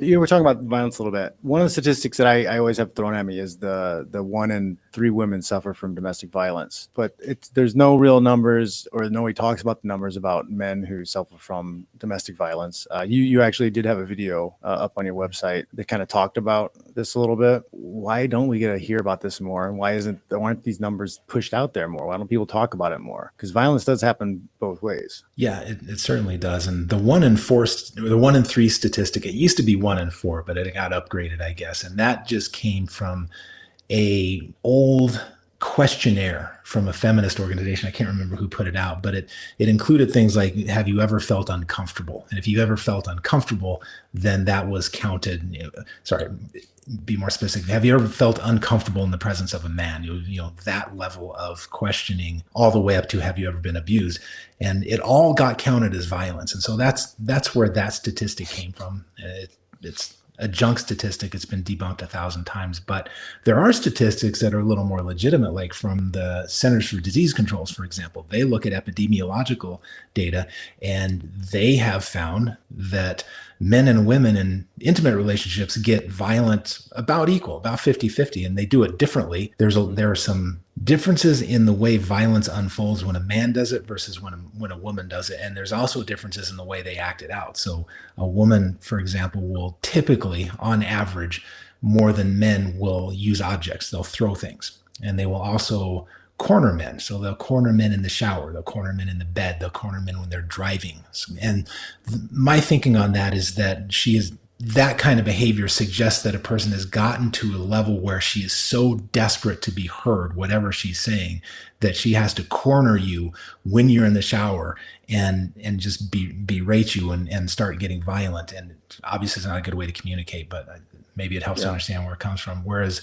You were talking about violence a little bit. One of the statistics that I always have thrown at me is the 1 in 3 women suffer from domestic violence, but there's no real numbers, or nobody talks about the numbers about men who suffer from domestic violence. You actually did have a video up on your website that kind of talked about this a little bit. Why don't we get to hear about this more? And why aren't these numbers pushed out there more? Why don't people talk about it more? Because violence does happen both ways. Yeah, it certainly does. And the 1 in 3 statistic, it used to be 1 in 4, but it got upgraded, I guess. And that just came from a old questionnaire from a feminist organization. I can't remember who put it out, but it included things like, have you ever felt uncomfortable? And if you ever felt uncomfortable, then that was counted. Be more specific. Have you ever felt uncomfortable in the presence of a man? That level of questioning, all the way up to, have you ever been abused? And it all got counted as violence. And so that's where that statistic came from. It's a junk statistic. It's been debunked 1,000 times, but there are statistics that are a little more legitimate, like from the Centers for Disease Controls, for example. They look at epidemiological data, and they have found that men and women in intimate relationships get violent about equal, about 50-50, and they do it differently. There are some differences in the way violence unfolds when a man does it versus when a woman does it. And there's also differences in the way they act it out. So a woman, for example, will typically, on average, more than men will use objects. They'll throw things. And they will also corner men. So they'll corner men in the shower, they'll corner men in the bed, they'll corner men when they're driving. And my thinking on that is that that kind of behavior suggests that a person has gotten to a level where she is so desperate to be heard, whatever she's saying, that she has to corner you when you're in the shower and just berate you and start getting violent. And obviously it's not a good way to communicate, but maybe it helps to understand where it comes from. Whereas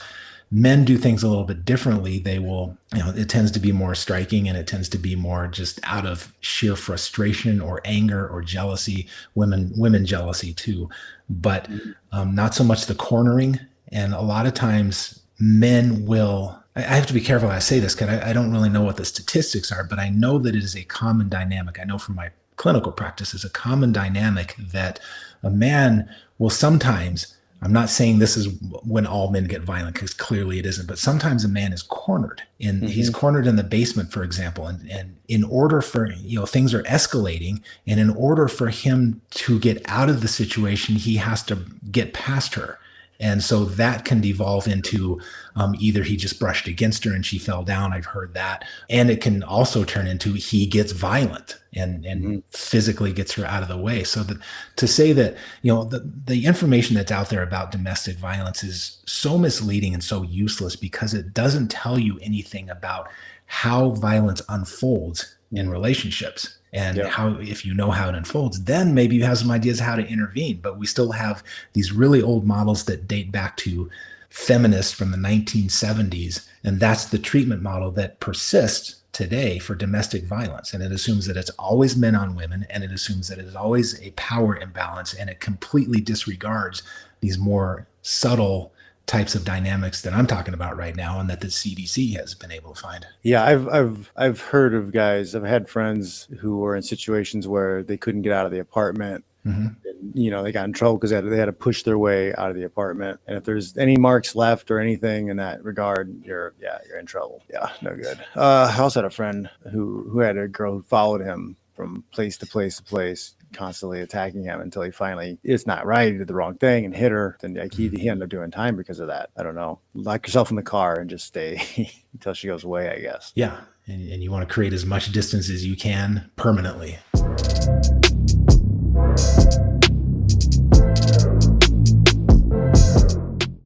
men do things a little bit differently. They will, it tends to be more striking, and it tends to be more just out of sheer frustration or anger or jealousy. Women jealousy too, but not so much the cornering. And a lot of times men will, I have to be careful how I say this because I don't really know what the statistics are, but I know that it is a common dynamic. I know from my clinical practice, it's a common dynamic that a man will sometimes, I'm not saying this is when all men get violent, because clearly it isn't, but sometimes a man is cornered he's cornered in the basement, for example. And in order for, things are escalating, and in order for him to get out of the situation, he has to get past her. And so that can devolve into either he just brushed against her and she fell down. I've heard that. And it can also turn into he gets violent and physically gets her out of the way. So to say that, the information that's out there about domestic violence is so misleading and so useless, because it doesn't tell you anything about how violence unfolds in relationships. And how, if you know how it unfolds, then maybe you have some ideas how to intervene. But we still have these really old models that date back to feminists from the 1970s. And that's the treatment model that persists today for domestic violence. And it assumes that it's always men on women, and it assumes that it is always a power imbalance, and it completely disregards these more subtle types of dynamics that I'm talking about right now, and that the CDC has been able to find. Yeah, I've heard of guys. I've had friends who were in situations where they couldn't get out of the apartment. And, they got in trouble because they had to push their way out of the apartment. And if there's any marks left or anything in that regard, you're in trouble. Yeah, no good. I also had a friend who had a girl who followed him from place to place to place, constantly attacking him until he finally, it's not right, he did the wrong thing and hit her. Then he ended up doing time because of that. I don't know. Lock yourself in the car and just stay until she goes away, I guess. Yeah. And you want to create as much distance as you can permanently.